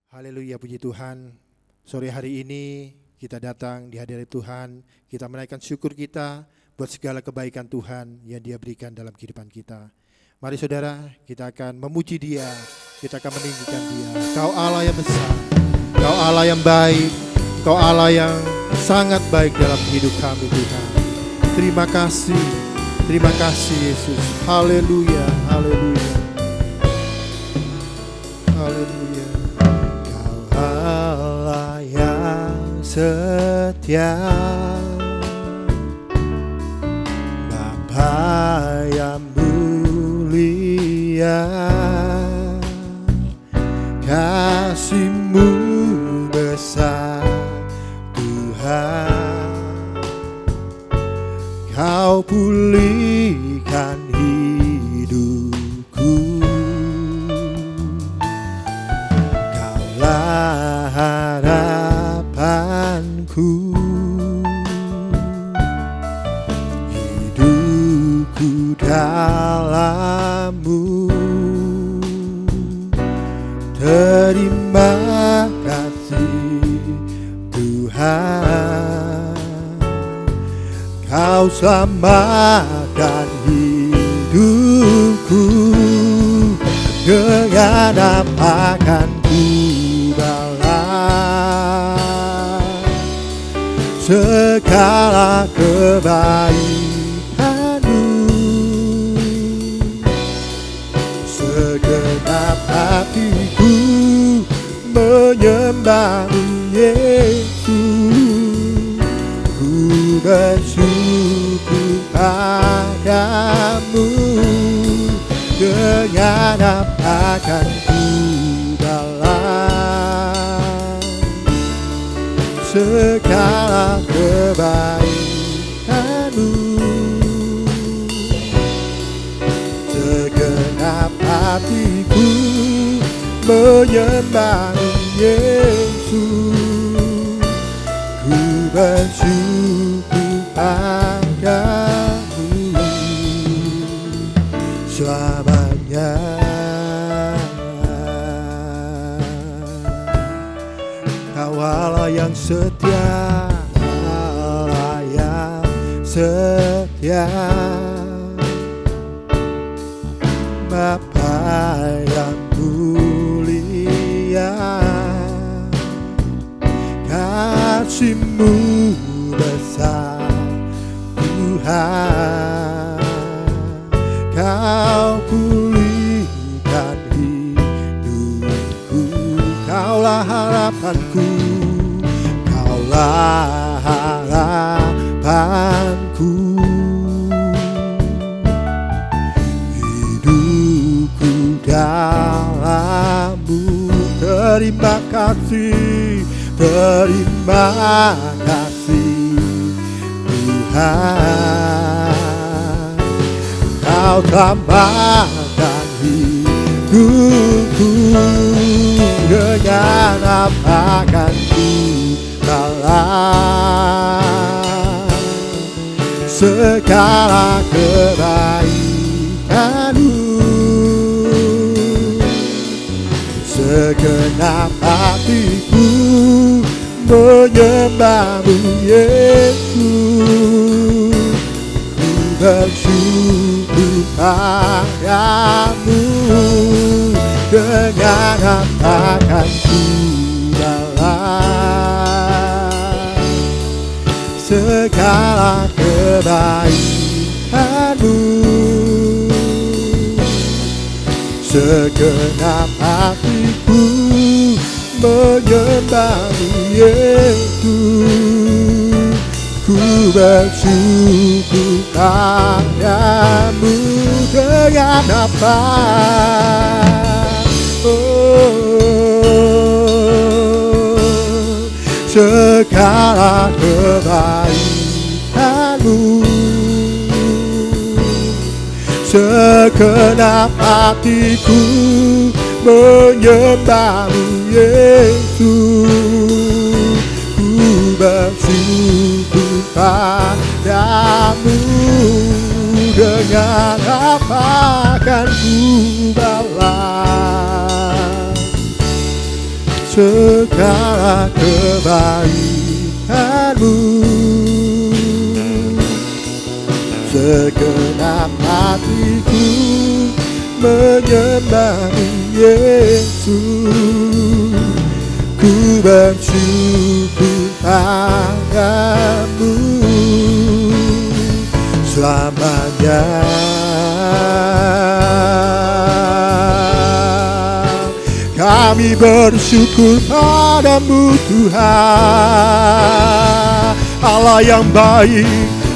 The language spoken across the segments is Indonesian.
Haleluya, puji Tuhan. Sore hari ini kita datang di hadirat Tuhan. Kita menaikkan syukur kita buat segala kebaikan Tuhan yang Dia berikan dalam kehidupan kita. Mari saudara, kita akan memuji Dia. Kita akan meninggikan Dia. Kau Allah yang besar, Kau Allah yang baik, Kau Allah yang sangat baik dalam hidup kami Tuhan. Terima kasih Yesus. Haleluya, haleluya, haleluya. Allah yang setia, Bapa yang mulia, kasih-Mu besar Tuhan. Kau pulihkan hidupku, Kaulah harapanku, hidupku dalam-Mu. Terima kasih Tuhan, Kau selamatkan hidupku. Dengan apa akan ku balas segala kebaikan-Mu? Segenap hatiku menyembah-Mu Yesus. Ku bersyukur padamu. Dengan apa akan ku balas segala kebaikan-Mu? Segenap hatiku menyembah-Mu Yesus. Ku bersyukur padamu selamanya. Kau Allah yang setia, Allah yang setia, Bapa yang mulia, kasih-Mu besar Tuhan. Kau pulihkan hidupku, Kaulah harapanku, Kaulah harapanku. Hidupku dalam-Mu. Terima kasih Tuhan, Kau tambahkan hidupku. Dengan apa akan ku balas segala kebaikan-Mu? Segenap hatiku menyembah-Mu Yesus. Ku bersyukur padamu. Dengan apa akan ku balas segala kebaikan-Mu? Segenap hatiku menyembah-Mu Yesus. Ku bersyukur padamu. Dengan apa? Segala kebaikan-Mu. Segenap hatiku menyembah-Mu Yesus. Ku bersyukur padamu. Dengan apa akan ku balas segala kebaikan-Mu. Segenap hatiku menyembah-Mu Yesus. Ku bersyukur padamu selamanya. Kami bersyukur padamu Tuhan, Allah yang baik,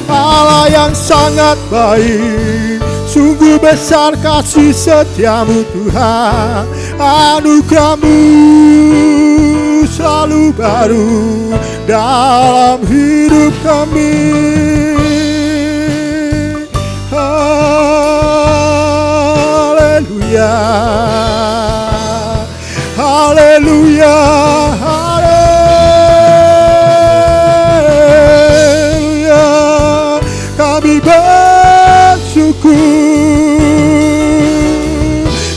Allah yang sangat baik. Sungguh besar kasih setia-Mu Tuhan, anugerah-Mu selalu baru dalam hidup kami. Haleluya, haleluya, haleluya. Kami bersyukur,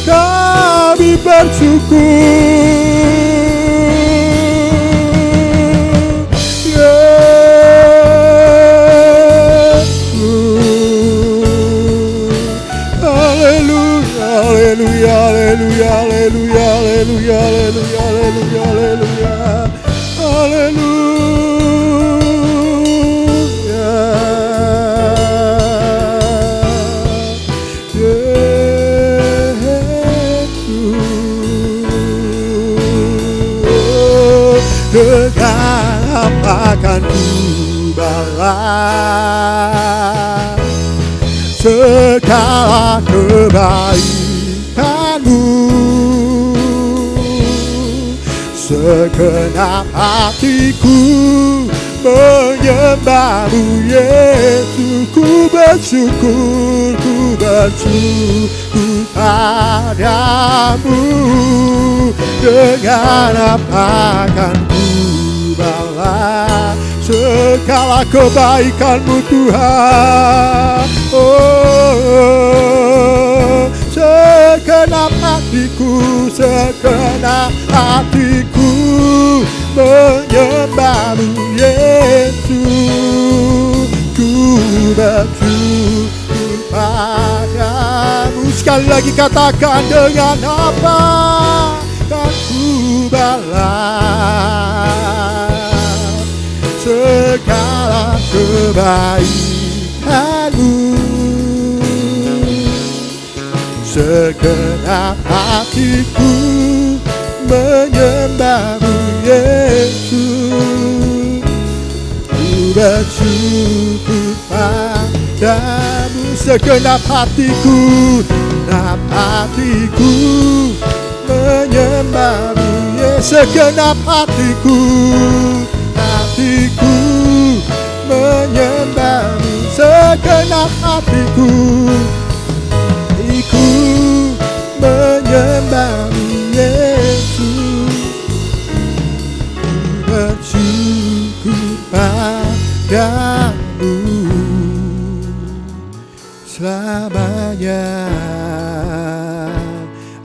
kami bersyukur. Haleluya, haleluya, haleluya, haleluya, haleluya, haleluya, haleluya, haleluya. Dengan apa akan ku balas segala kebaikan-Mu. Segenap hatiku menyembah-Mu Yesus. Ku bersyukur, ku bersyukur padamu. Dengan apa akan ku balas segala kebaikan-Mu Tuhan. Oh, segenap hatiku, segenap hatiku menyembah-Mu Yesus. Ku bersyukur padamu. Sekali lagi katakan, dengan apa kan ku balas segala kebaikan-Mu. Segenap hatiku menyembah-Mu Yesus. Ku bersyukur padamu. Segenap hatiku, segenap hatiku menyembah-Mu Yesus. Segenap hatiku, hatiku menyembah-Mu. Segenap hatiku, hatiku menyembah-Mu Yesus. Ku bersyukur padamu selamanya.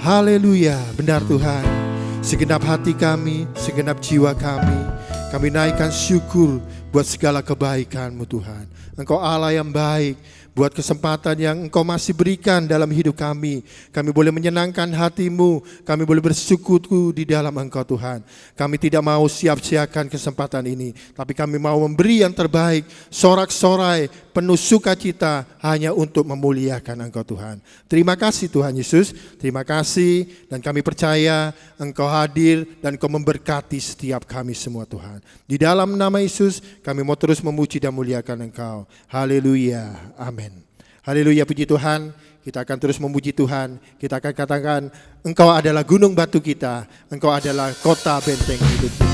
Haleluya, benar Tuhan. Segenap hati kami, segenap jiwa kami naikkan syukur buat segala kebaikan-Mu Tuhan. Engkau Allah yang baik, buat kesempatan yang Engkau masih berikan dalam hidup kami. Kami boleh menyenangkan hati-Mu, kami boleh bersyukur di dalam Engkau Tuhan. Kami tidak mau sia-siakan kesempatan ini, tapi kami mau memberi yang terbaik, sorak-sorai, penuh sukacita hanya untuk memuliakan Engkau Tuhan. Terima kasih Tuhan Yesus, terima kasih, dan kami percaya Engkau hadir dan Engkau memberkati setiap kami semua Tuhan. Di dalam nama Yesus kami mau terus memuji dan muliakan Engkau. Haleluya, amin. Haleluya, puji Tuhan. Kita akan terus memuji Tuhan. Kita akan katakan, Engkau adalah gunung batu kita, Engkau adalah kota benteng hidup kita.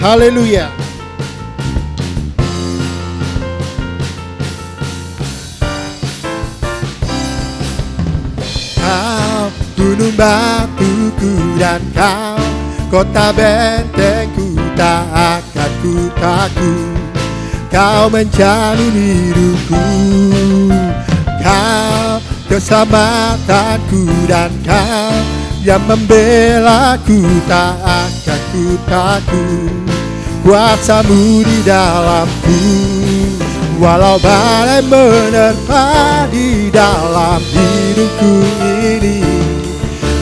Haleluya. Kau gunung batuku dan Kau kota bentengku, tak akan ku takut. Kau menjalin hidupku, Kau keselamatanku, dan Kau yang membelaku, tak akan ku takut. Kuasa-Mu di dalamku, walau badai menerpa di dalam hidupku ini,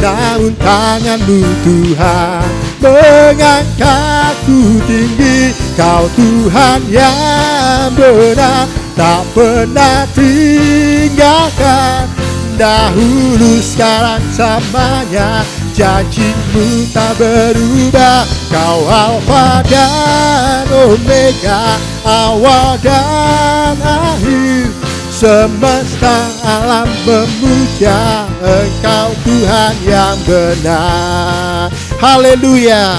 namun tangan-Mu Tuhan mengangkatku tinggi. Kau Tuhan yang benar, tak pernah tinggalkan. Dahulu, sekarang, selamanya, janji-Mu tak berubah. Kau Alfa dan Omega, awal dan akhir. Semesta alam memuja Engkau Tuhan yang benar. Haleluya.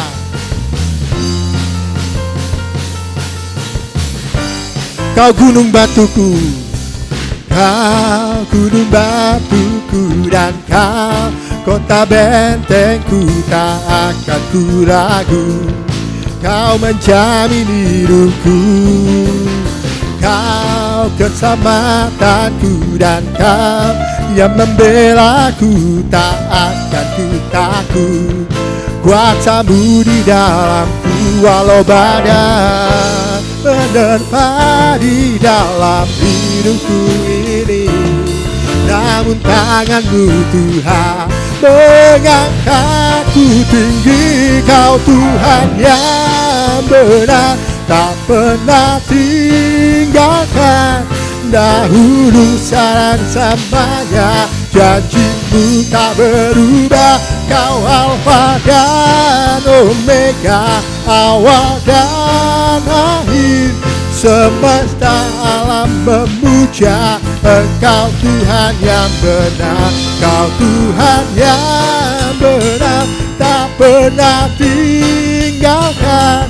Kau gunung batuku, Kau gunung batuku, dan Kau kota bentengku, tak akan ku ragu. Kau menjamin hidupku, Kau keselamatanku, dan Kau yang membelaku, tak akan ku takut. Kuasa-Mu di dalamku, walau badai menerpa di dalam hidupku ini, namun tangan-Mu Tuhan mengangkatku tinggi. Kau Tuhan yang benar, tak pernah tinggalkan. Dahulu, sekarang, selamanya, janji-Mu tak berubah. Kau Alfa dan Omega, awal dan akhir. Semesta alam memuja Engkau Tuhan yang benar. Kau Tuhan yang benar, tak pernah tinggalkan.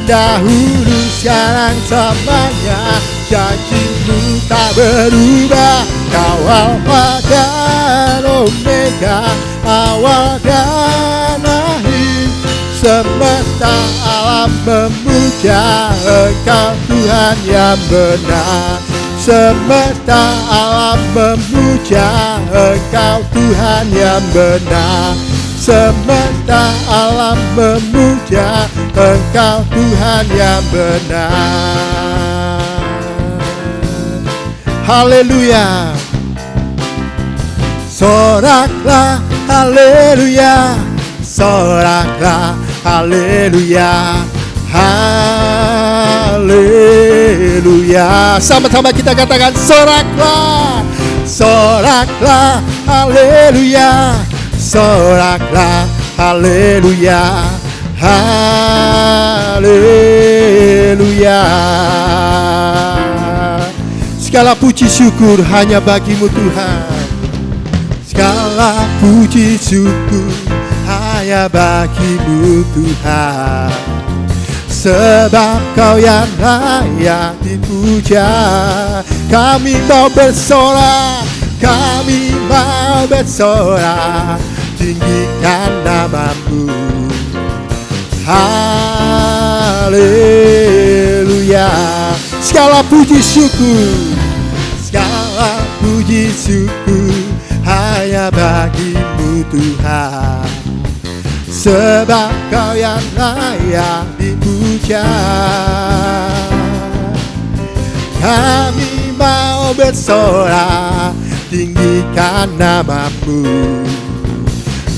Dahulu, sekarang, selamanya, janji-Mu tak berubah. Kau Alfa dan Omega, awal dan akhir. Semesta alam memuja Engkau Tuhan yang benar. Semesta alam memuja Engkau Tuhan yang benar. Semesta alam memuja Engkau Tuhan yang benar. Haleluya. Soraklah haleluya, soraklah haleluya, haleluya. Sama-sama kita katakan soraklah, soraklah haleluya, soraklah haleluya, haleluya. Segala puji syukur hanya bagi-Mu Tuhan. Segala puji syukur hanya bagi-Mu Tuhan. Sebab Kau yang layak dipuja. Kami mau bersorak, kami mau bersorak, tinggikan nama-Mu. Haleluya. Segala puji syukur, segala puji syukur hanya bagi-Mu Tuhan. Sebab Kau yang layak dipuja. Kami mau bersorak, tinggikan nama-Mu.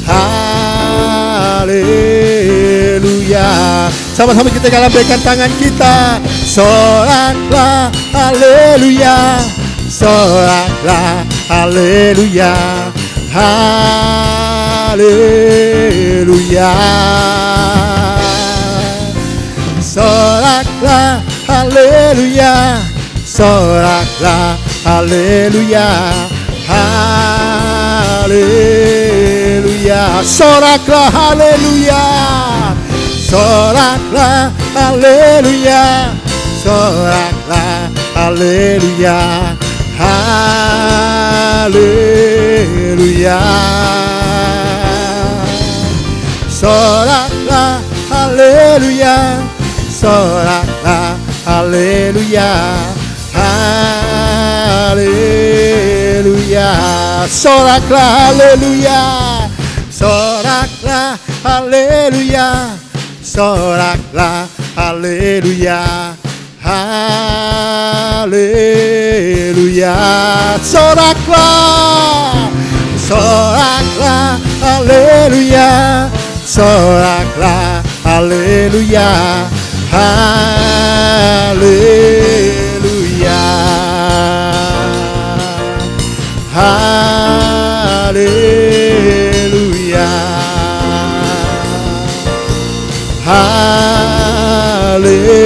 Haleluya. Sama-sama kita lambaikan tangan kita. Soraklah haleluya, soraklah haleluya, haleluya. Soraklah haleluya, soraklah haleluya, haleluya. Soraklah haleluya, soraklah haleluya, soraklah haleluya, haleluya. Soraklah haleluya, soraklah haleluya, haleluya. Soraklah haleluya, soraklah soraklah, haleluya, soraklah, haleluya, haleluya, soraklah, soraklah, haleluya, soraklah, haleluya, haleluya, haleluya, haleluya,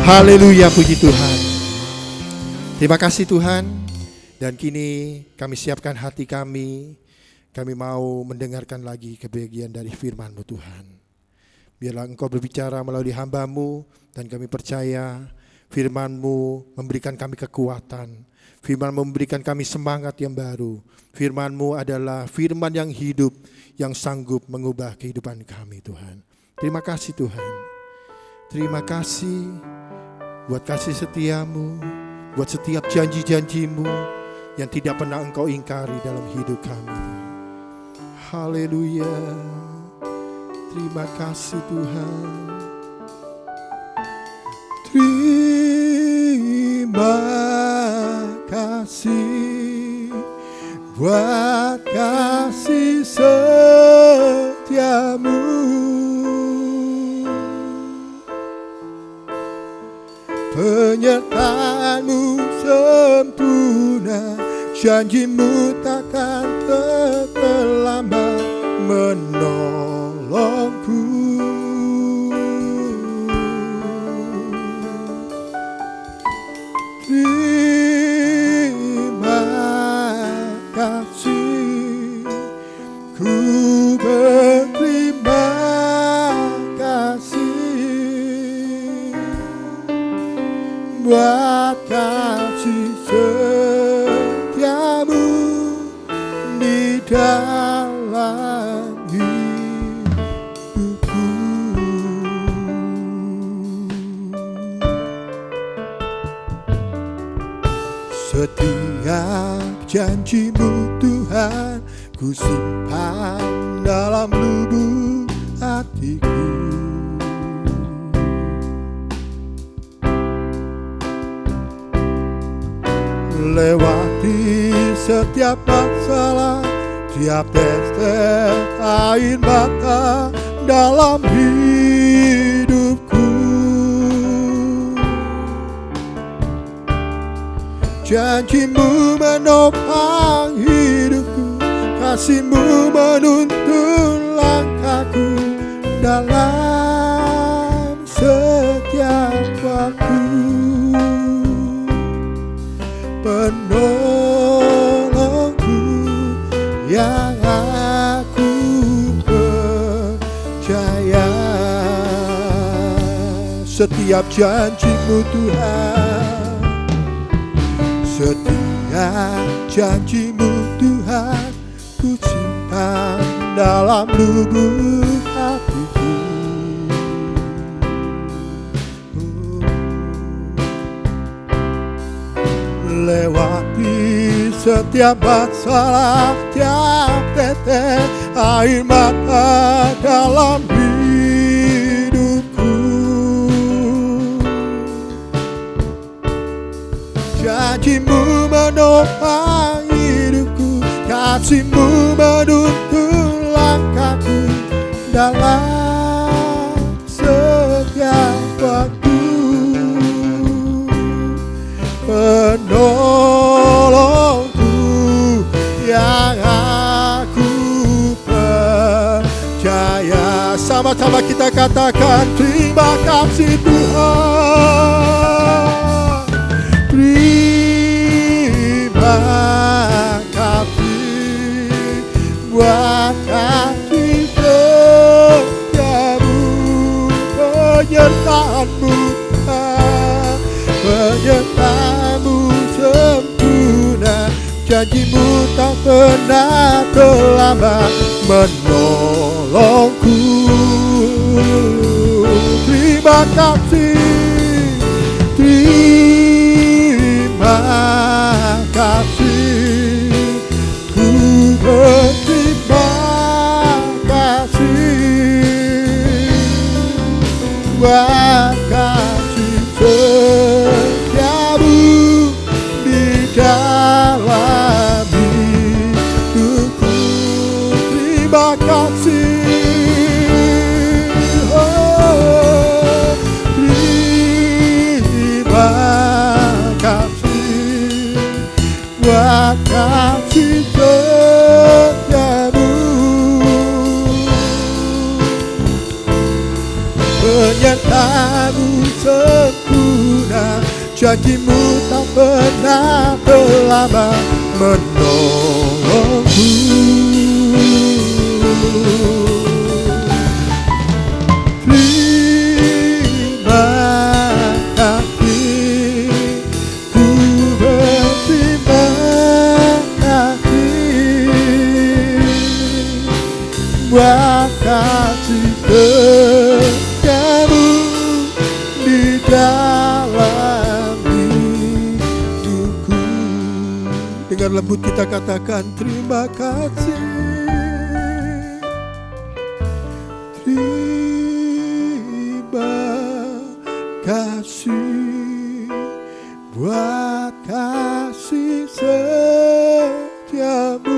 haleluya, puji Tuhan. Terima kasih Tuhan. Dan kini kami siapkan hati kami mau mendengarkan lagi kebahagiaan dari firman-Mu Tuhan. Biarlah Engkau berbicara melalui hamba-Mu, dan kami percaya firman-Mu memberikan kami kekuatan, firman-Mu memberikan kami semangat yang baru. Firman-Mu adalah firman yang hidup, yang sanggup mengubah kehidupan kami Tuhan. Terima kasih Tuhan. Terima kasih buat kasih setia-Mu, buat setiap janji-janji-Mu yang tidak pernah Engkau ingkari dalam hidup kami. Haleluya. Terima kasih Tuhan. Terima kasih buat kasih setia-Mu. Penyertaan-Mu sempurna, janji-Mu takkan terlambat menolongku. Terima kasih, ku berterima kasih buat kasih setia-Mu di dalam hidupku. Setiap janji-Mu Tuhan, ku simpan dalam lubuk hatiku. Lewati setiap masalah, tiap tetes air mata dalam hidupku. Janji-Mu menopang hidupku, kasih-Mu menuntun langkahku dalam setiap waktu. Penolongku yang aku percaya. Setiap janji-Mu Tuhan, setiap janji-Mu Tuhan, ku simpan dalam lubuk hatiku. Lewati setiap masalah, tiap tetes air mata dalam hidupku. Janji-Mu menopang hidupku, kasih-Mu menuntun langkahku dalam setiap waktu. Penolongku yang aku percaya. Sama-sama kita katakan terima kasih Tuhan. Terima kasih buat kasih setia-Mu, penyertaan-Mu, penyertaan-Mu sempurna, janji-Mu tak pernah terlambat menolongku. Terima kasih, terima kasih, ku terima kasih. Oh, terima kasih buat kasih setiamu. Penyertaanmu sempurna, janjimu tak pernah terlambat menolongku. Terima kasih, ku berterima kasih buat kasih setiamu di dalam hidupku. Dengan lembut kita katakan terima kasih. Terima kasih buat kasih setiamu.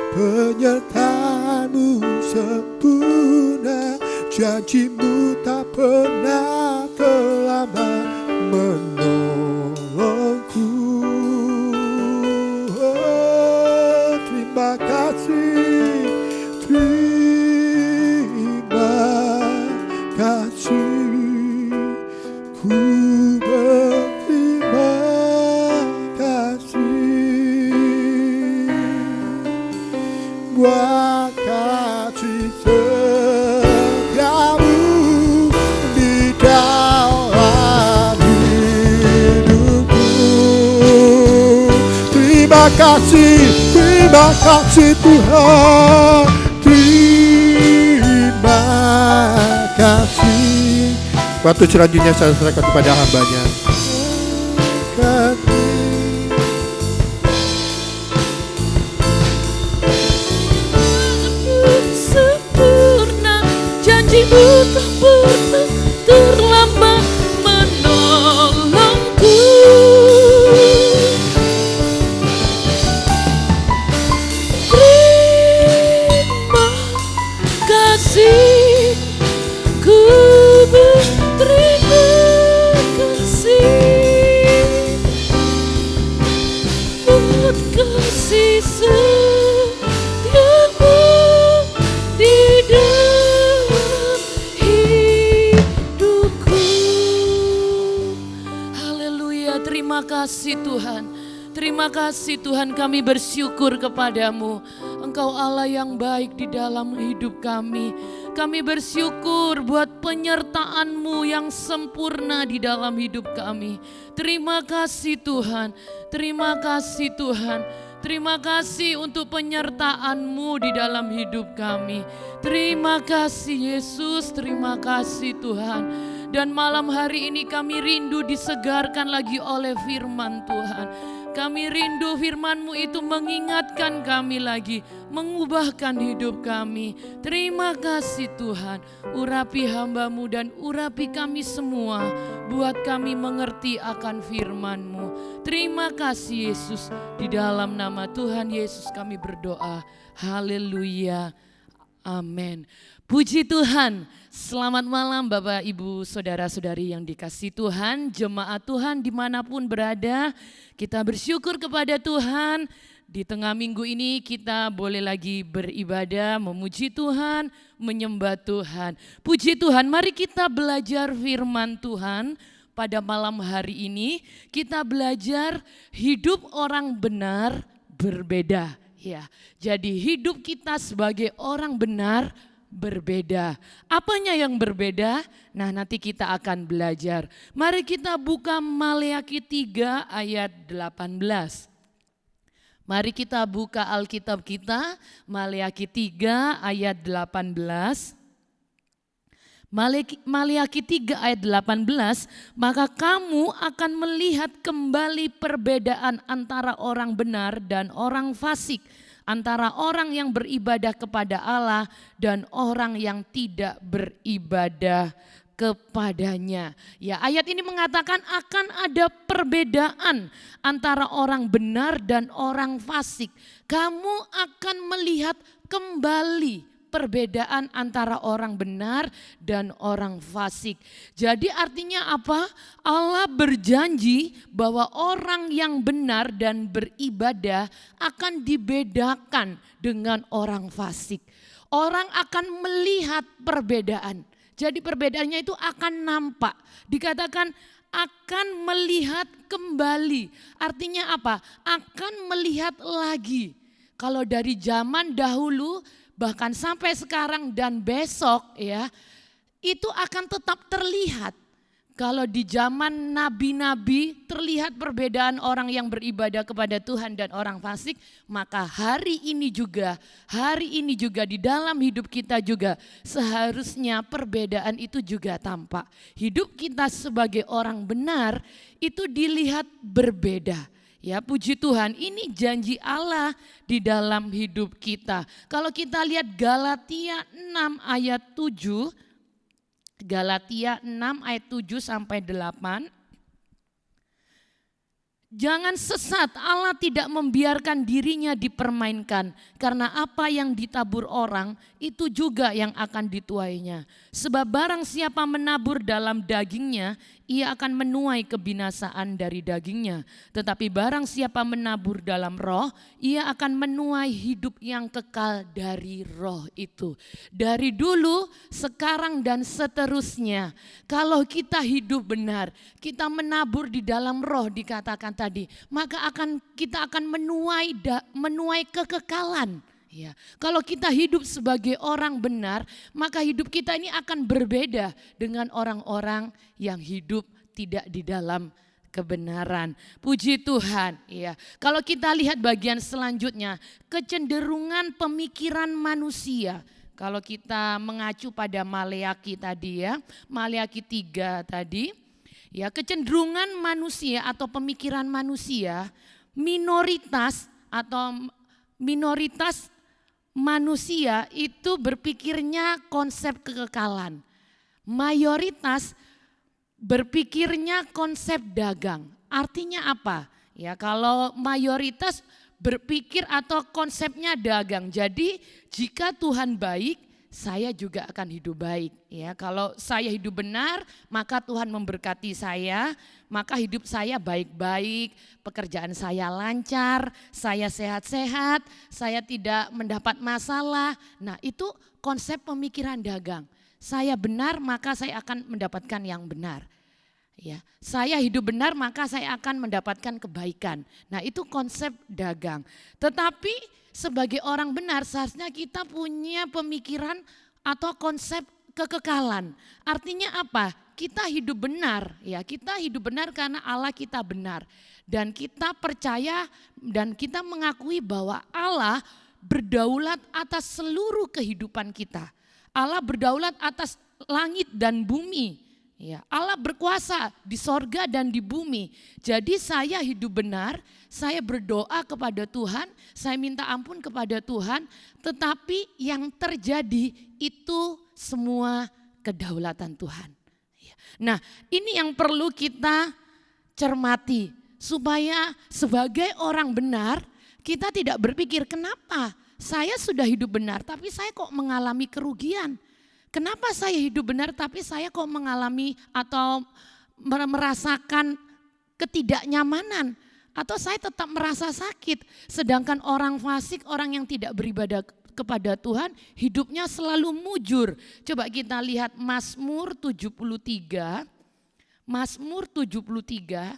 Penyertaanmu sempurna, janjimu tak pernah terlambat menolongku. Oh, terima kasih, terima kasih, ku berterima kasih buat kasih setiamu di dalam hidupku. Terima kasih Tuhan, terima kasih. Waktu selanjutnya saya serahkan kepada hamba-Nya. Sempurna, janjimu tak pernah terlambat menolongku. Terima kasih, ku berterima kasih buat kasih setiamu di dalam hidupku. Haleluya, terima kasih Tuhan. Terima kasih Tuhan, kami bersyukur kepadamu. Engkau Allah yang baik di dalam hidup kami. Kami bersyukur buat penyertaan-Mu yang sempurna di dalam hidup kami. Terima kasih Tuhan, terima kasih Tuhan. Terima kasih untuk penyertaan-Mu di dalam hidup kami. Terima kasih Yesus, terima kasih Tuhan. Dan malam hari ini kami rindu disegarkan lagi oleh firman Tuhan. Kami rindu firman-Mu itu mengingatkan kami lagi, mengubahkan hidup kami. Terima kasih Tuhan, urapi hamba-Mu dan urapi kami semua, buat kami mengerti akan firman-Mu. Terima kasih Yesus, di dalam nama Tuhan Yesus kami berdoa. Haleluya, amin. Puji Tuhan. Selamat malam Bapak Ibu Saudara-saudari yang dikasihi Tuhan, jemaat Tuhan dimanapun berada. Kita bersyukur kepada Tuhan, di tengah minggu ini kita boleh lagi beribadah, memuji Tuhan, menyembah Tuhan. Puji Tuhan, mari kita belajar firman Tuhan. Pada malam hari ini kita belajar hidup orang benar berbeda. Ya, jadi hidup kita sebagai orang benar berbeda. Apanya yang berbeda? Nah, nanti kita akan belajar. Mari kita buka Maleakhi 3 ayat 18. Mari kita buka Alkitab kita, Maleakhi 3 ayat 18. Maleakhi 3 ayat 18, maka kamu akan melihat kembali perbedaan antara orang benar dan orang fasik, antara orang yang beribadah kepada Allah dan orang yang tidak beribadah kepadanya. Ya, ayat ini mengatakan akan ada perbedaan antara orang benar dan orang fasik. Kamu akan melihat kembali perbedaan antara orang benar dan orang fasik. Jadi artinya apa? Allah berjanji bahwa orang yang benar dan beribadah akan dibedakan dengan orang fasik. Orang akan melihat perbedaan. Jadi perbedaannya itu akan nampak. Dikatakan akan melihat kembali. Artinya apa? Akan melihat lagi. Kalau dari zaman dahulu bahkan sampai sekarang dan besok ya, itu akan tetap terlihat. Kalau di zaman nabi-nabi terlihat perbedaan orang yang beribadah kepada Tuhan dan orang fasik, maka hari ini juga di dalam hidup kita juga seharusnya perbedaan itu juga tampak. Hidup kita sebagai orang benar itu dilihat berbeda. Ya, puji Tuhan, ini janji Allah di dalam hidup kita. Kalau kita lihat Galatia 6 ayat 7, Galatia 6 ayat 7 sampai 8. Jangan sesat, Allah tidak membiarkan dirinya dipermainkan, karena apa yang ditabur orang itu juga yang akan dituainya. Sebab barang siapa menabur dalam dagingnya, ia akan menuai kebinasaan dari dagingnya. Tetapi barang siapa menabur dalam roh, ia akan menuai hidup yang kekal dari roh itu. Dari dulu, sekarang dan seterusnya. Kalau kita hidup benar, kita menabur di dalam roh dikatakan tadi, maka kita akan menuai kekekalan. Ya, kalau kita hidup sebagai orang benar, maka hidup kita ini akan berbeda dengan orang-orang yang hidup tidak di dalam kebenaran. Puji Tuhan. Ya, kalau kita lihat bagian selanjutnya, kecenderungan pemikiran manusia. Kalau kita mengacu pada Maleakhi tadi ya, Maleakhi 3 tadi, ya, kecenderungan manusia atau pemikiran manusia, minoritas manusia itu berpikirnya konsep kekekalan. Mayoritas berpikirnya konsep dagang. Artinya apa? Ya, kalau mayoritas berpikir atau konsepnya dagang. Jadi jika Tuhan baik, saya juga akan hidup baik. Ya, kalau saya hidup benar, maka Tuhan memberkati saya, maka hidup saya baik-baik, pekerjaan saya lancar, saya sehat-sehat, saya tidak mendapat masalah. Nah, itu konsep pemikiran dagang. Saya benar, maka saya akan mendapatkan yang benar. Ya, saya hidup benar, maka saya akan mendapatkan kebaikan. Nah, itu konsep dagang. Tetapi sebagai orang benar seharusnya kita punya pemikiran atau konsep kekekalan. Artinya apa? Kita hidup benar, ya, kita hidup benar karena Allah kita benar. Dan kita percaya dan kita mengakui bahwa Allah berdaulat atas seluruh kehidupan kita. Allah berdaulat atas langit dan bumi. Ya, Allah berkuasa di sorga dan di bumi. Jadi saya hidup benar, saya berdoa kepada Tuhan, saya minta ampun kepada Tuhan. Tetapi yang terjadi itu semua kedaulatan Tuhan. Nah, ini yang perlu kita cermati. Supaya sebagai orang benar, kita tidak berpikir kenapa saya sudah hidup benar tapi saya kok mengalami kerugian. Kenapa saya hidup benar tapi saya kok mengalami atau merasakan ketidaknyamanan. Atau saya tetap merasa sakit. Sedangkan orang fasik, orang yang tidak beribadah kepada Tuhan, hidupnya selalu mujur. Coba kita lihat Mazmur 73. Mazmur 73.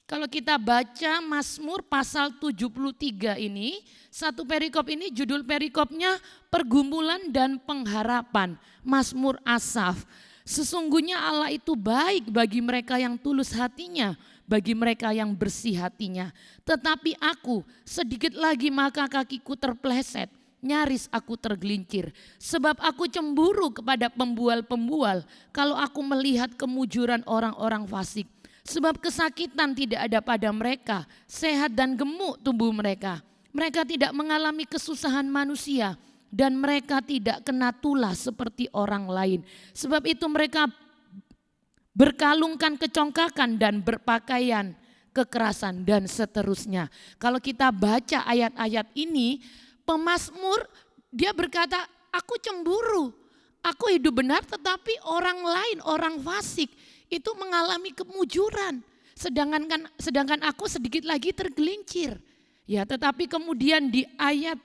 Kalau kita baca Mazmur pasal 73 ini, satu perikop ini judul perikopnya pergumulan dan pengharapan. Mazmur Asaf. Sesungguhnya Allah itu baik bagi mereka yang tulus hatinya, bagi mereka yang bersih hatinya. Tetapi aku sedikit lagi maka kakiku terpleset, nyaris aku tergelincir. Sebab aku cemburu kepada pembual-pembual kalau aku melihat kemujuran orang-orang fasik. Sebab kesakitan tidak ada pada mereka, sehat dan gemuk tubuh mereka. Mereka tidak mengalami kesusahan manusia dan mereka tidak kena tulah seperti orang lain. Sebab itu mereka berkalungkan kecongkakan dan berpakaian kekerasan dan seterusnya. Kalau kita baca ayat-ayat ini, pemazmur dia berkata, aku cemburu, aku hidup benar tetapi orang lain, orang fasik itu mengalami kemujuran. Sedangkan aku sedikit lagi tergelincir. Ya, tetapi kemudian di ayat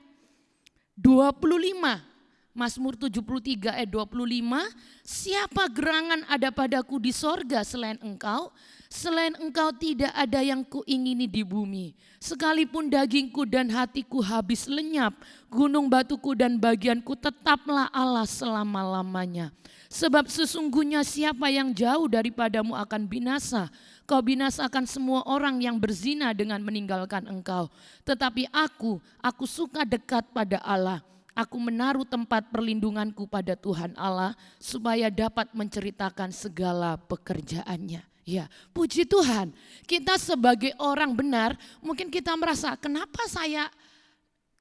25, Mazmur 73 ayat 25, siapa gerangan ada padaku di sorga selain engkau? Selain engkau tidak ada yang kuingini di bumi. Sekalipun dagingku dan hatiku habis lenyap, gunung batuku dan bagianku tetaplah Allah selama-lamanya. Sebab sesungguhnya siapa yang jauh daripadamu akan binasa. Kau binasakan semua orang yang berzina dengan meninggalkan engkau. Tetapi aku suka dekat pada Allah. Aku menaruh tempat perlindunganku pada Tuhan Allah supaya dapat menceritakan segala pekerjaannya. Ya, puji Tuhan. Kita sebagai orang benar, mungkin kita merasa kenapa saya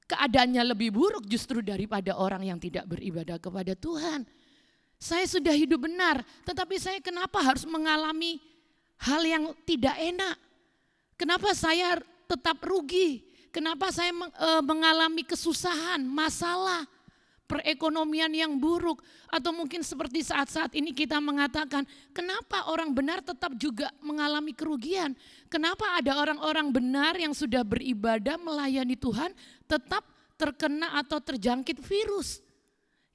keadaannya lebih buruk justru daripada orang yang tidak beribadah kepada Tuhan. Saya sudah hidup benar, tetapi saya kenapa harus mengalami hal yang tidak enak? Kenapa saya tetap rugi? Kenapa saya mengalami kesusahan, masalah, perekonomian yang buruk? Atau mungkin seperti saat-saat ini kita mengatakan, kenapa orang benar tetap juga mengalami kerugian? Kenapa ada orang-orang benar yang sudah beribadah melayani Tuhan tetap terkena atau terjangkit virus?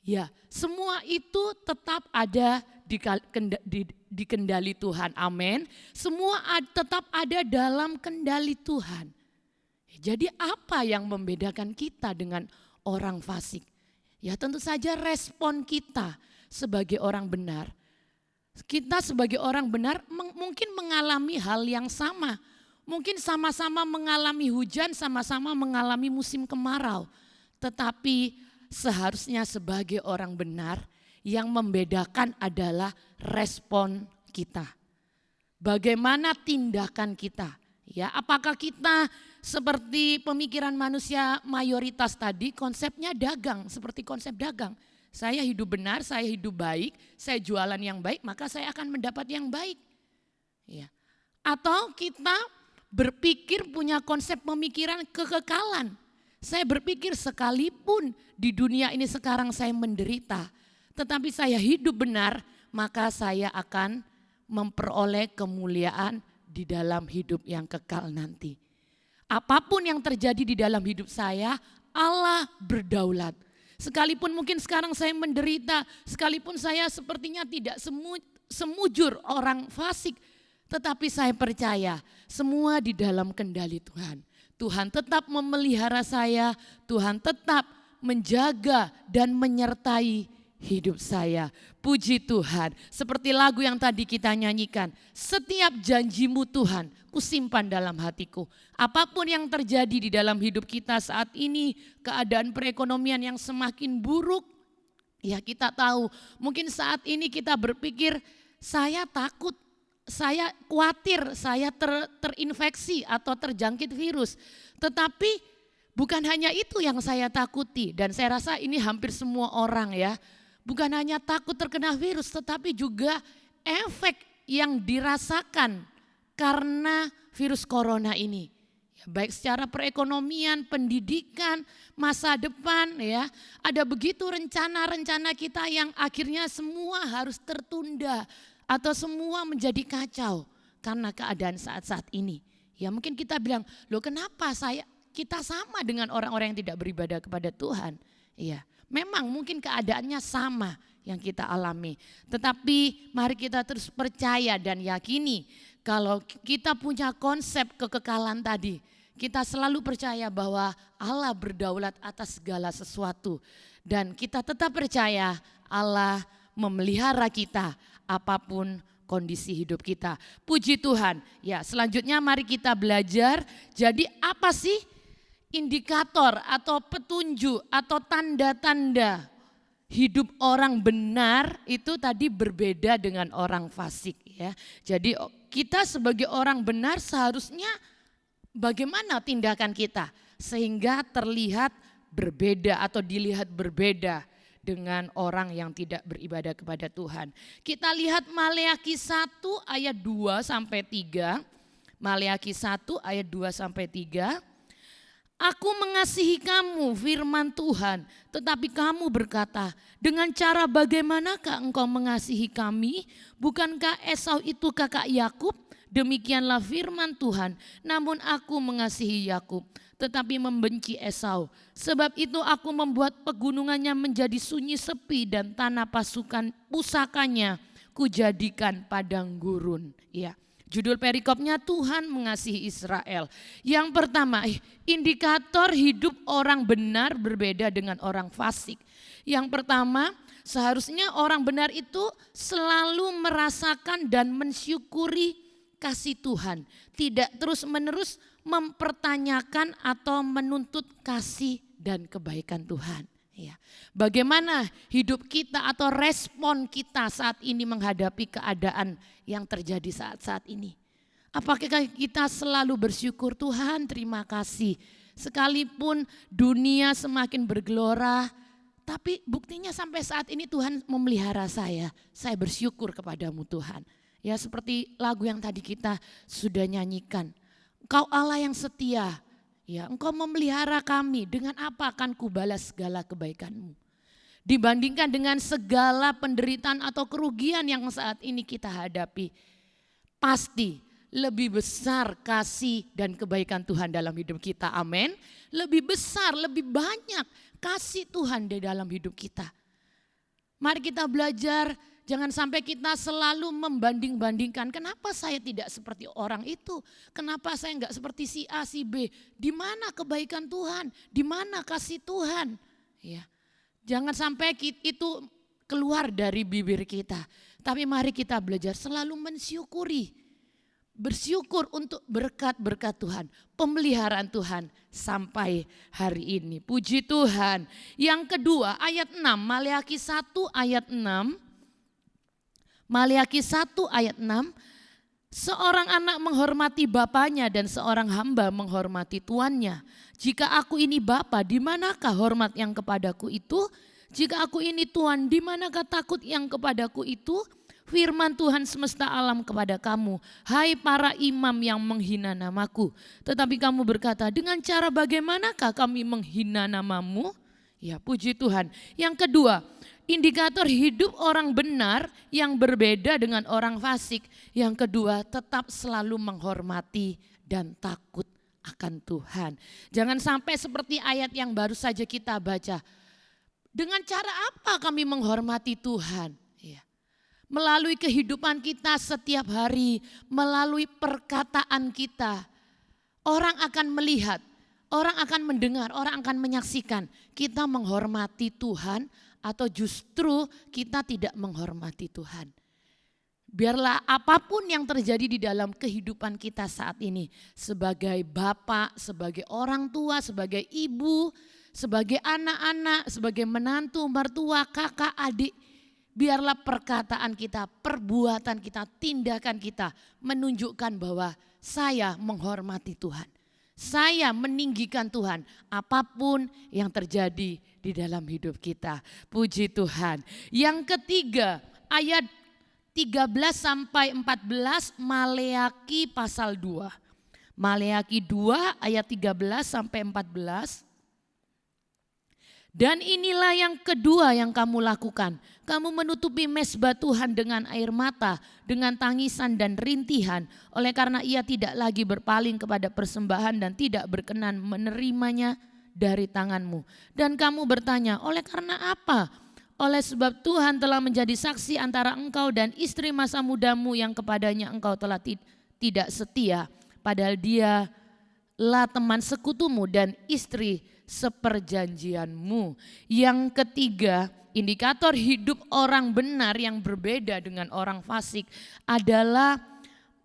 Ya, semua itu tetap ada di kendali Tuhan, amin. Semua tetap ada dalam kendali Tuhan. Jadi apa yang membedakan kita dengan orang fasik? Ya tentu saja respon kita sebagai orang benar. Kita sebagai orang benar mungkin mengalami hal yang sama. Mungkin sama-sama mengalami hujan, sama-sama mengalami musim kemarau. Tetapi seharusnya sebagai orang benar yang membedakan adalah respon kita. Bagaimana tindakan kita? Ya, apakah kita seperti pemikiran manusia mayoritas tadi, konsepnya dagang, seperti konsep dagang. Saya hidup benar, saya hidup baik, saya jualan yang baik, maka saya akan mendapat yang baik. Ya. Atau kita berpikir punya konsep pemikiran kekekalan. Saya berpikir sekalipun di dunia ini sekarang saya menderita, tetapi saya hidup benar, maka saya akan memperoleh kemuliaan di dalam hidup yang kekal nanti. Apapun yang terjadi di dalam hidup saya, Allah berdaulat. Sekalipun mungkin sekarang saya menderita, sekalipun saya sepertinya tidak semujur orang fasik, tetapi saya percaya semua di dalam kendali Tuhan. Tuhan tetap memelihara saya, Tuhan tetap menjaga dan menyertai hidup saya. Puji Tuhan, seperti lagu yang tadi kita nyanyikan, setiap janjimu Tuhan kusimpan dalam hatiku. Apapun yang terjadi di dalam hidup kita saat ini, keadaan perekonomian yang semakin buruk, ya kita tahu mungkin saat ini kita berpikir saya takut, saya khawatir, saya terinfeksi atau terjangkit virus. Tetapi bukan hanya itu yang saya takuti, dan saya rasa ini hampir semua orang ya. Bukan hanya takut terkena virus, tetapi juga efek yang dirasakan karena virus corona ini. Ya, baik secara perekonomian, pendidikan, masa depan ya. Ada begitu rencana-rencana kita yang akhirnya semua harus tertunda atau semua menjadi kacau karena keadaan saat-saat ini. Ya mungkin kita bilang, loh kenapa kita sama dengan orang-orang yang tidak beribadah kepada Tuhan. Iya. Memang mungkin keadaannya sama yang kita alami. Tetapi mari kita terus percaya dan yakini kalau kita punya konsep kekekalan tadi. Kita selalu percaya bahwa Allah berdaulat atas segala sesuatu. Dan kita tetap percaya Allah memelihara kita apapun kondisi hidup kita. Puji Tuhan. Ya, selanjutnya mari kita belajar. Jadi apa sih indikator atau petunjuk atau tanda-tanda hidup orang benar itu tadi berbeda dengan orang fasik ya. Jadi kita sebagai orang benar seharusnya bagaimana tindakan kita sehingga terlihat berbeda atau dilihat berbeda dengan orang yang tidak beribadah kepada Tuhan. Kita lihat Maleakhi 1 ayat 2 sampai 3. Maleakhi 1 ayat 2 sampai 3. Aku mengasihi kamu, firman Tuhan, tetapi kamu berkata, dengan cara bagaimanakah engkau mengasihi kami? Bukankah Esau itu kakak Yakub? Demikianlah firman Tuhan, namun aku mengasihi Yakub, tetapi membenci Esau. Sebab itu aku membuat pegunungannya menjadi sunyi sepi dan tanah pasukan pusakanya kujadikan padang gurun. Ya. Judul perikopnya Tuhan mengasihi Israel. Yang pertama, indikator hidup orang benar berbeda dengan orang fasik. Yang pertama, seharusnya orang benar itu selalu merasakan dan mensyukuri kasih Tuhan. Tidak terus-menerus mempertanyakan atau menuntut kasih dan kebaikan Tuhan. Ya. Bagaimana hidup kita atau respon kita saat ini menghadapi keadaan yang terjadi saat-saat ini? Apakah kita selalu bersyukur, Tuhan terima kasih. Sekalipun dunia semakin bergelora, tapi buktinya sampai saat ini Tuhan memelihara saya. Saya bersyukur kepadamu Tuhan. Ya seperti lagu yang tadi kita sudah nyanyikan. Engkau Allah yang setia. Ya, engkau memelihara kami, dengan apa akan kubalas segala kebaikanmu? Dibandingkan dengan segala penderitaan atau kerugian yang saat ini kita hadapi, pasti lebih besar kasih dan kebaikan Tuhan dalam hidup kita, amin. Lebih besar, lebih banyak kasih Tuhan di dalam hidup kita. Mari kita belajar. Jangan sampai kita selalu membanding-bandingkan, kenapa saya tidak seperti orang itu, kenapa saya enggak seperti si A, si B, di mana kebaikan Tuhan, di mana kasih Tuhan. Ya. Jangan sampai itu keluar dari bibir kita, tapi mari kita belajar selalu mensyukuri, bersyukur untuk berkat-berkat Tuhan, pemeliharaan Tuhan sampai hari ini. Puji Tuhan. Yang kedua ayat 6, Maleakhi 1 ayat 6. Maleakhi 1 ayat 6, seorang anak menghormati bapaknya dan seorang hamba menghormati tuannya. Jika aku ini bapa, di manakah hormat yang kepadaku itu? Jika aku ini tuan, di manakah takut yang kepadaku itu? Firman Tuhan semesta alam kepada kamu, hai para imam yang menghina namaku. Tetapi kamu berkata, dengan cara bagaimanakah kami menghina namamu? Ya puji Tuhan. Yang kedua, indikator hidup orang benar yang berbeda dengan orang fasik. Yang kedua, tetap selalu menghormati dan takut akan Tuhan. Jangan sampai seperti ayat yang baru saja kita baca. Dengan cara apa kami menghormati Tuhan? Ya. Melalui kehidupan kita setiap hari, melalui perkataan kita. Orang akan melihat, orang akan mendengar, orang akan menyaksikan. Kita menghormati Tuhan atau justru kita tidak menghormati Tuhan. Biarlah apapun yang terjadi di dalam kehidupan kita saat ini, sebagai bapak, sebagai orang tua, sebagai ibu, sebagai anak-anak, sebagai menantu, mertua, kakak, adik, biarlah perkataan kita, perbuatan kita, tindakan kita menunjukkan bahwa saya menghormati Tuhan. Saya meninggikan Tuhan apapun yang terjadi di dalam hidup kita. Puji Tuhan. Yang ketiga ayat 13 sampai 14 Maleakhi pasal 2. Maleakhi 2 ayat 13 sampai 14. Dan inilah yang kedua yang kamu lakukan. Kamu menutupi mezbah Tuhan dengan air mata, dengan tangisan dan rintihan. Oleh karena ia tidak lagi berpaling kepada persembahan dan tidak berkenan menerimanya dari tanganmu. Dan kamu bertanya, oleh karena apa? Oleh sebab Tuhan telah menjadi saksi antara engkau dan istri masa mudamu yang kepadanya engkau telah tidak setia. Padahal dia lah teman sekutumu dan istri seperjanjianmu. Yang ketiga, indikator hidup orang benar yang berbeda dengan orang fasik adalah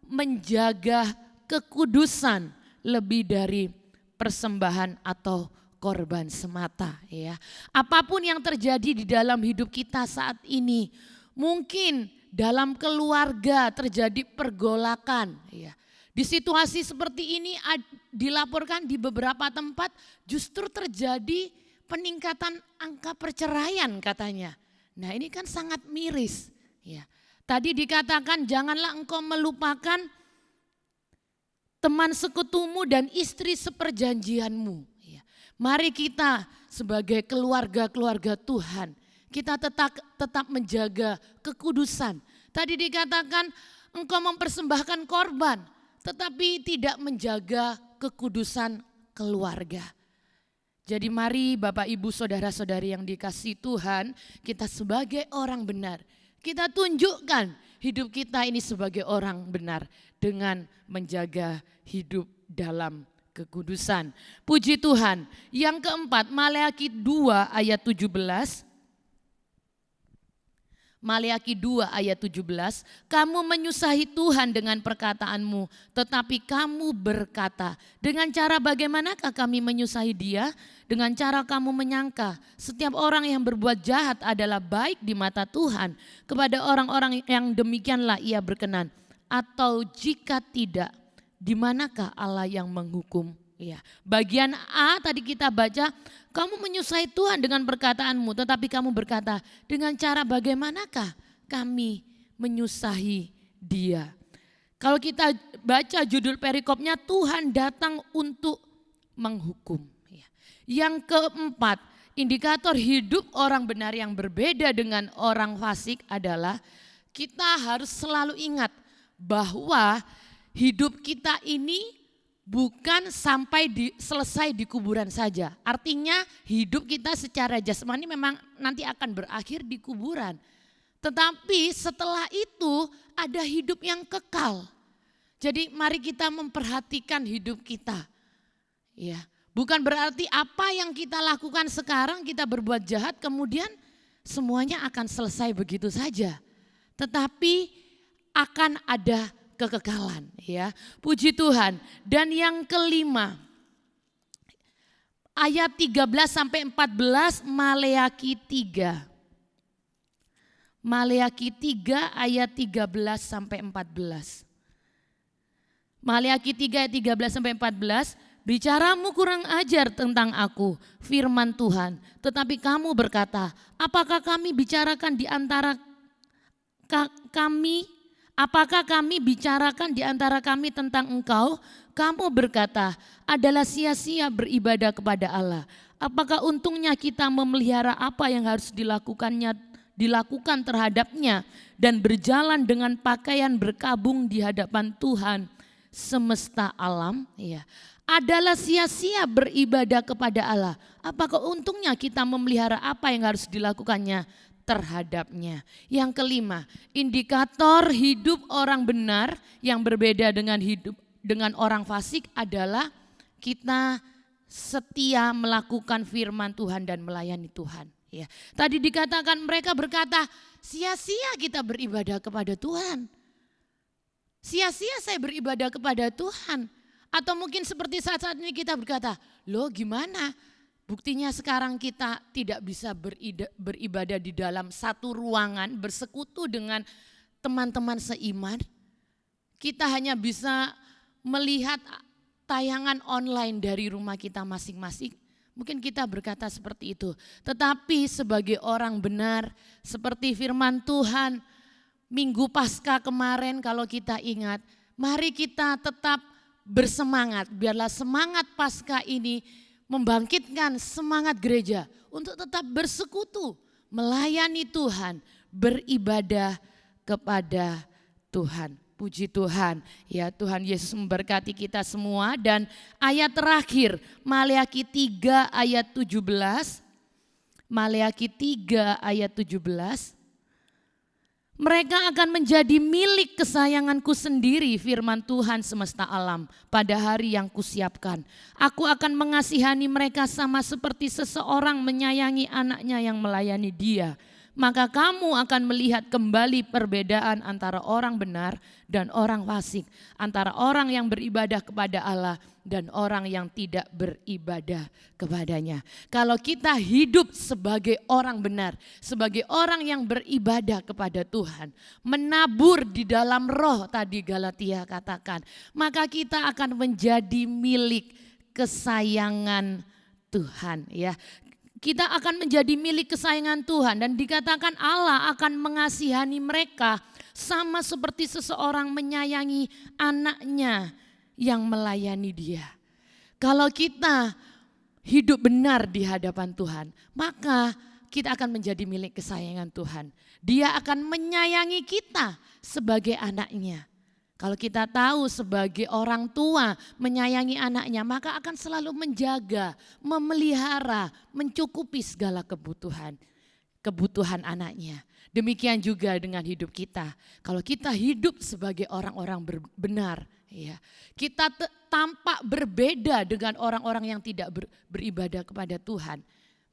menjaga kekudusan lebih dari persembahan atau korban semata, ya. Apapun yang terjadi di dalam hidup kita saat ini, mungkin dalam keluarga terjadi pergolakan, ya. Di situasi seperti ini dilaporkan di beberapa tempat justru terjadi peningkatan angka perceraian katanya. Nah ini kan sangat miris. Ya. Tadi dikatakan janganlah engkau melupakan teman sekutumu dan istri seperjanjianmu. Ya. Mari kita sebagai keluarga-keluarga Tuhan, kita tetap menjaga kekudusan. Tadi dikatakan engkau mempersembahkan korban, tetapi tidak menjaga kekudusan keluarga. Jadi mari Bapak Ibu saudara-saudari yang dikasihi Tuhan, kita sebagai orang benar, kita tunjukkan hidup kita ini sebagai orang benar dengan menjaga hidup dalam kekudusan. Puji Tuhan. Yang keempat, Maleakhi 2 ayat 17. Maleakhi 2 ayat 17, kamu menyusahi Tuhan dengan perkataanmu, tetapi kamu berkata, dengan cara bagaimanakah kami menyusahi Dia? Dengan cara kamu menyangka setiap orang yang berbuat jahat adalah baik di mata Tuhan, kepada orang-orang yang demikianlah Ia berkenan. Atau jika tidak, di manakah Allah yang menghukum? Ya. Bagian A tadi kita baca, kamu menyusahi Tuhan dengan perkataanmu, tetapi kamu berkata, dengan cara bagaimanakah kami menyusahi Dia? Kalau kita baca judul perikopnya, Tuhan datang untuk menghukum. Ya. Yang keempat, indikator hidup orang benar yang berbeda dengan orang fasik adalah kita harus selalu ingat bahwa hidup kita ini bukan sampai selesai di kuburan saja. Artinya hidup kita secara jasmani memang nanti akan berakhir di kuburan. Tetapi setelah itu ada hidup yang kekal. Jadi mari kita memperhatikan hidup kita. Ya, bukan berarti apa yang kita lakukan sekarang kita berbuat jahat kemudian semuanya akan selesai begitu saja. Tetapi akan ada kekekalan, ya. Puji Tuhan. Dan yang kelima, ayat 13 sampai 14 Maleakhi 3. Maleakhi 3 ayat 13 sampai 14. Maleakhi 3 ayat 13 sampai 14, bicaramu kurang ajar tentang aku, firman Tuhan. Tetapi kamu berkata, apakah kami bicarakan di antara kami? Apakah kami bicarakan di antara kami tentang engkau? Kamu berkata, adalah sia-sia beribadah kepada Allah. Apakah untungnya kita memelihara apa yang harus dilakukan terhadapnya dan berjalan dengan pakaian berkabung di hadapan Tuhan semesta alam? Ya. Adalah sia-sia beribadah kepada Allah. Apakah untungnya kita memelihara apa yang harus dilakukannya terhadapnya. Yang kelima, indikator hidup orang benar yang berbeda dengan orang fasik adalah kita setia melakukan firman Tuhan dan melayani Tuhan. Ya. Tadi dikatakan mereka berkata, sia-sia kita beribadah kepada Tuhan. Sia-sia saya beribadah kepada Tuhan. Atau mungkin seperti saat-saat ini kita berkata, loh gimana? Buktinya sekarang kita tidak bisa beribadah di dalam satu ruangan, bersekutu dengan teman-teman seiman. Kita hanya bisa melihat tayangan online dari rumah kita masing-masing. Mungkin kita berkata seperti itu. Tetapi sebagai orang benar, seperti firman Tuhan, Minggu Paskah kemarin kalau kita ingat, mari kita tetap bersemangat. Biarlah semangat Paskah ini membangkitkan semangat gereja untuk tetap bersekutu, melayani Tuhan, beribadah kepada Tuhan. Puji Tuhan, ya Tuhan Yesus memberkati kita semua. Dan ayat terakhir, Maleakhi 3 ayat 17. Maleakhi 3 ayat 17. Mereka akan menjadi milik kesayanganku sendiri, firman Tuhan semesta alam, pada hari yang kusiapkan. Aku akan mengasihani mereka sama seperti seseorang menyayangi anaknya yang melayani dia. Maka kamu akan melihat kembali perbedaan antara orang benar dan orang fasik, antara orang yang beribadah kepada Allah dan orang yang tidak beribadah kepadanya. Kalau kita hidup sebagai orang benar, sebagai orang yang beribadah kepada Tuhan, menabur di dalam roh tadi Galatia katakan, maka kita akan menjadi milik kesayangan Tuhan, ya. kita akan menjadi milik kesayangan Tuhan. Dan dikatakan Allah akan mengasihani mereka sama seperti seseorang menyayangi anaknya yang melayani dia. Kalau kita hidup benar di hadapan Tuhan, maka kita akan menjadi milik kesayangan Tuhan. Dia akan menyayangi kita sebagai anaknya. Kalau kita tahu sebagai orang tua menyayangi anaknya, maka akan selalu menjaga, memelihara, mencukupi segala kebutuhan anaknya. Demikian juga dengan hidup kita. Kalau kita hidup sebagai orang-orang benar, ya, kita tampak berbeda dengan orang-orang yang tidak beribadah kepada Tuhan,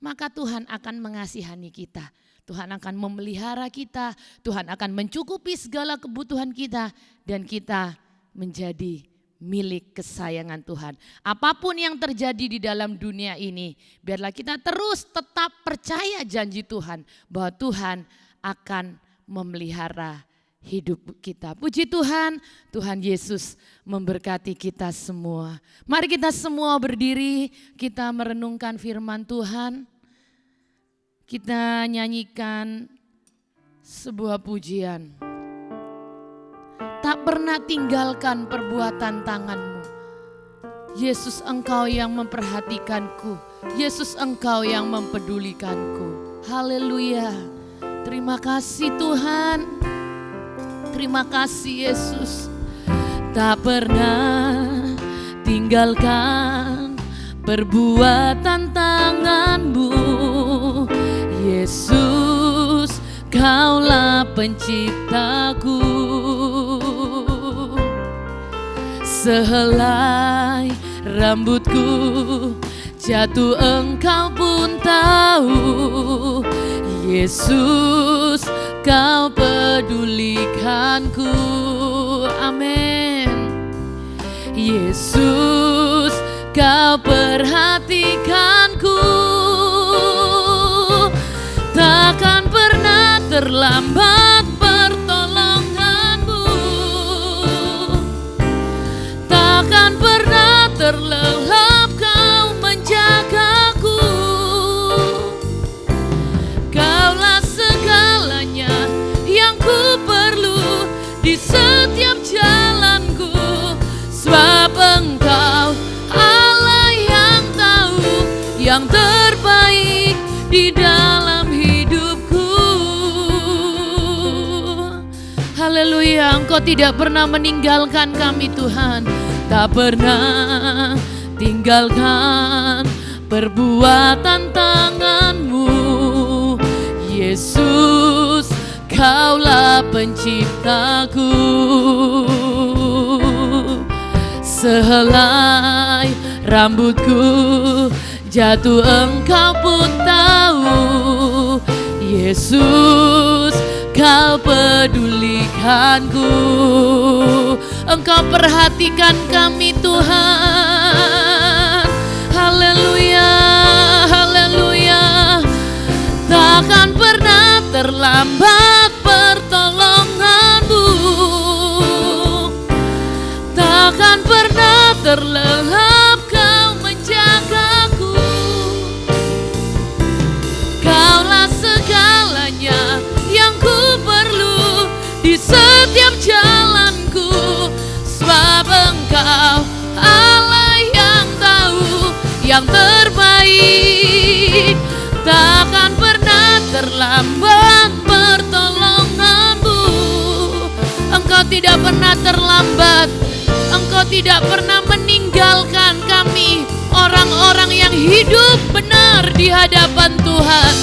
maka Tuhan akan mengasihani kita. Tuhan akan memelihara kita, Tuhan akan mencukupi segala kebutuhan kita, dan kita menjadi milik kesayangan Tuhan. Apapun yang terjadi di dalam dunia ini, biarlah kita terus tetap percaya janji Tuhan bahwa Tuhan akan memelihara hidup kita. Puji Tuhan, Tuhan Yesus memberkati kita semua. Mari kita semua berdiri, kita merenungkan firman Tuhan. Kita nyanyikan sebuah pujian. Tak pernah tinggalkan perbuatan tangan-Mu. Yesus, Engkau yang memperhatikanku. Yesus, Engkau yang mempedulikanku. Haleluya. Terima kasih Tuhan. Terima kasih Yesus. Tak pernah tinggalkan perbuatan tangan-Mu. Yesus, Kaulah penciptaku. Sehelai rambutku jatuh, Engkau pun tahu. Yesus, Kau pedulikanku. Amin. Yesus, Kau perhatikanku. Takkan pernah terlambat pertolongan-Mu. Takkan pernah terlelap Kau menjagaku. Kaulah segalanya yang ku perlu di setiap jalanku. Sebab Engkau Allah yang tahu yang terbaik di dalam hidupku. Haleluya, Engkau tidak pernah meninggalkan kami Tuhan. Tak pernah tinggalkan perbuatan tangan-Mu. Yesus, Kaulah penciptaku. Sehelai rambutku jatuh, Engkau pun tahu. Yesus, Kau pedulikanku. Engkau perhatikan kami Tuhan. Haleluya, haleluya. Takkan pernah terlambat pertolongan-Mu. Takkan pernah terlelap Kau menjagaku. Kaulah segalanya yang ku perlu di setiap jalanku. Sebab Engkau Allah yang tahu yang terbaik. Takkan pernah terlambat pertolongan-Mu. Engkau tidak pernah terlambat. Engkau tidak pernah meninggalkan kami, orang-orang yang hidup benar di hadapan Tuhan.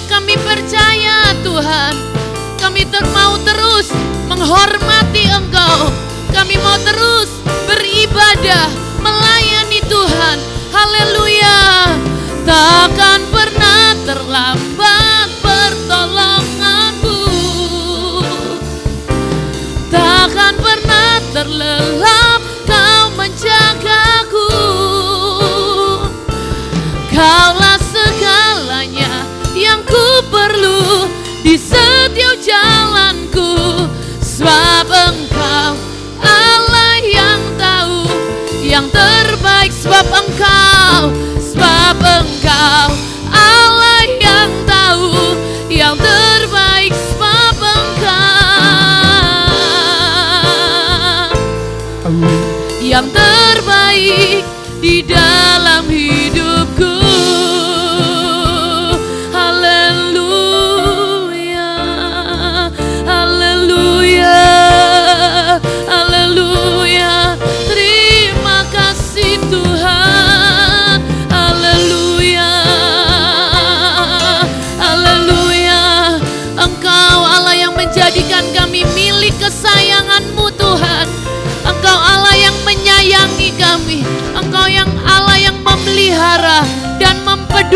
Kami percaya Tuhan, kami mau terus menghormati Engkau. Kami mau terus beribadah, melayani Tuhan. Haleluya. Takkan pernah terlambat pertolongan-Mu. Takkan pernah terlelap Kau menjagaku. Kaulah segalanya yang ku perlu di setiap jalanku. Sebab Engkau Allah yang tahu yang terbaik. Sebab Engkau Allah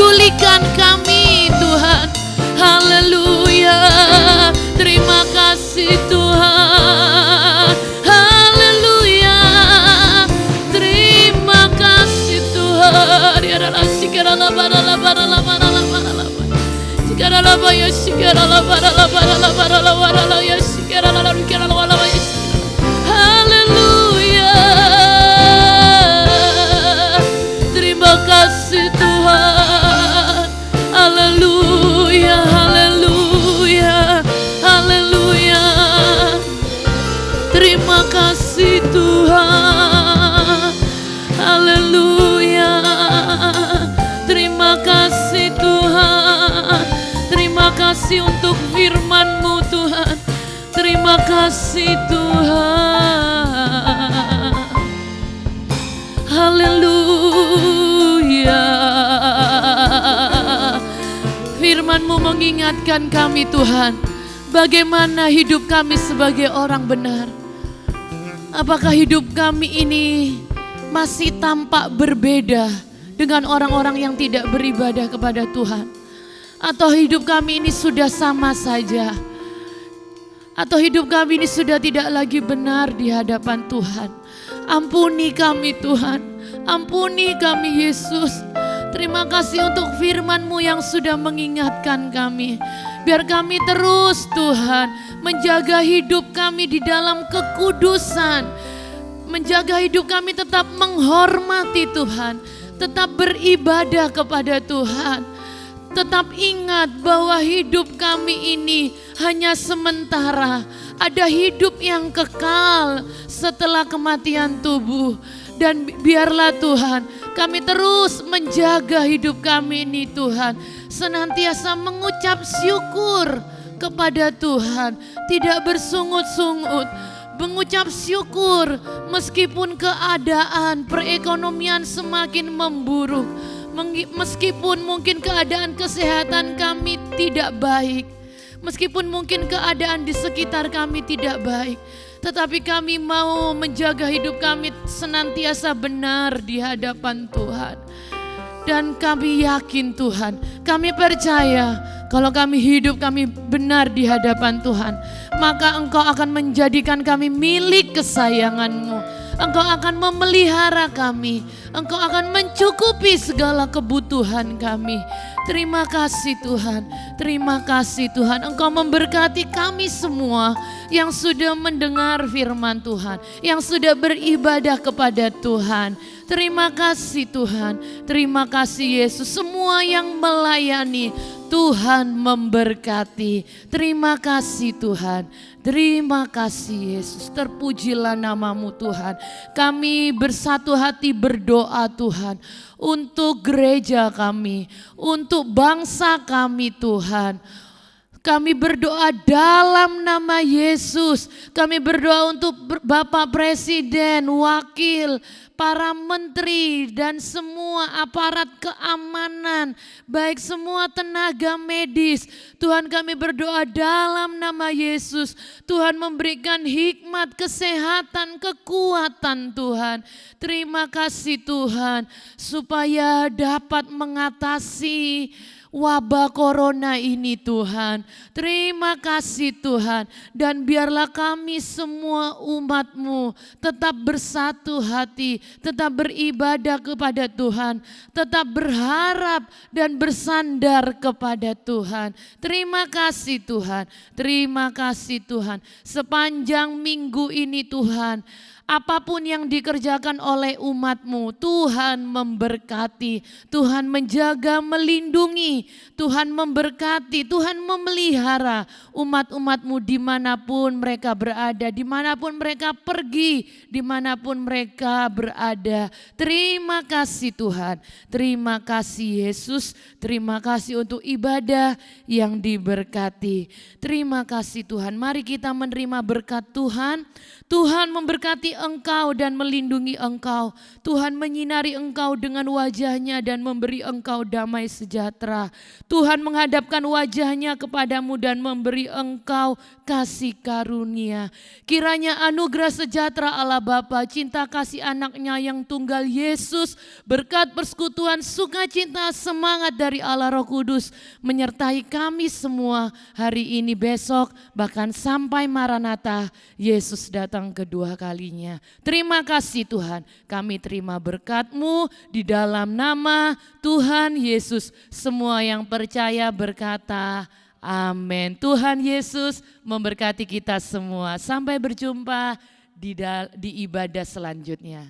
mempedulikan kami Tuhan. Haleluya, terima kasih Tuhan. Haleluya, terima kasih Tuhan. Ya Allah, sikarala barala barala barala barala. Sikarala ya sikarala barala barala barala barala ya sikarala sikarala barala ya. Haleluya, terima kasih Tuhan. Haleluya, haleluya, haleluya. Terima kasih Tuhan. Haleluya. Terima kasih Tuhan. Terima kasih untuk firman-Mu Tuhan. Terima kasih Tuhan. Haleluya. Firman-Mu mengingatkan kami Tuhan, bagaimana hidup kami sebagai orang benar. Apakah hidup kami ini masih tampak berbeda dengan orang-orang yang tidak beribadah kepada Tuhan? Atau hidup kami ini sudah sama saja? Atau hidup kami ini sudah tidak lagi benar di hadapan Tuhan? Ampuni kami Tuhan, ampuni kami Yesus. Terima kasih untuk firman-Mu yang sudah mengingatkan kami. Biar kami terus Tuhan menjaga hidup kami di dalam kekudusan. Menjaga hidup kami tetap menghormati Tuhan. Tetap beribadah kepada Tuhan. Tetap ingat bahwa hidup kami ini hanya sementara. Ada hidup yang kekal setelah kematian tubuh. Dan biarlah Tuhan, kami terus menjaga hidup kami ini Tuhan. Senantiasa mengucap syukur kepada Tuhan. Tidak bersungut-sungut. Mengucap syukur meskipun keadaan perekonomian semakin memburuk. Meskipun mungkin keadaan kesehatan kami tidak baik. Meskipun mungkin keadaan di sekitar kami tidak baik. Tetapi kami mau menjaga hidup kami senantiasa benar di hadapan Tuhan. Dan kami yakin Tuhan, kami percaya kalau kami hidup kami benar di hadapan Tuhan, maka Engkau akan menjadikan kami milik kesayangan-Mu. Engkau akan memelihara kami. Engkau akan mencukupi segala kebutuhan kami. Terima kasih Tuhan. Terima kasih Tuhan. Engkau memberkati kami semua yang sudah mendengar firman Tuhan, yang sudah beribadah kepada Tuhan. Terima kasih Tuhan. Terima kasih Yesus. Semua yang melayani, Tuhan memberkati. Terima kasih Tuhan. Terima kasih Yesus. Terpujilah nama-Mu Tuhan. Kami bersatu hati berdoa Tuhan. Untuk gereja kami. Untuk bangsa kami Tuhan. Kami berdoa dalam nama Yesus. Kami berdoa untuk Bapak Presiden, Wakil, para menteri dan semua aparat keamanan, baik semua tenaga medis. Tuhan kami berdoa dalam nama Yesus. Tuhan memberikan hikmat, kesehatan, kekuatan Tuhan. Terima kasih Tuhan supaya dapat mengatasi wabah corona ini Tuhan. Terima kasih Tuhan. Dan biarlah kami semua umat-Mu tetap bersatu hati, tetap beribadah kepada Tuhan, tetap berharap dan bersandar kepada Tuhan. Terima kasih Tuhan. Terima kasih Tuhan. Sepanjang minggu ini Tuhan, apapun yang dikerjakan oleh umat-Mu, Tuhan memberkati, Tuhan menjaga, melindungi, Tuhan memberkati, Tuhan memelihara umat-umat-Mu dimanapun mereka berada, dimanapun mereka pergi, dimanapun mereka berada. Terima kasih Tuhan, terima kasih Yesus, terima kasih untuk ibadah yang diberkati. Terima kasih Tuhan, mari kita menerima berkat Tuhan. Tuhan memberkati menyertai engkau dan melindungi engkau. Tuhan menyinari engkau dengan wajahnya dan memberi engkau damai sejahtera. Tuhan menghadapkan wajahnya kepadamu dan memberi engkau kasih karunia. Kiranya anugerah sejahtera Allah Bapa, cinta kasih anaknya yang tunggal Yesus, berkat persekutuan sukacita semangat dari Allah Roh Kudus menyertai kami semua hari ini, besok, bahkan sampai Maranatha Yesus datang kedua kalinya. Terima kasih Tuhan, kami terima berkat-Mu di dalam nama Tuhan Yesus. Semua yang percaya berkata amin. Tuhan Yesus memberkati kita semua. Sampai berjumpa di ibadah selanjutnya.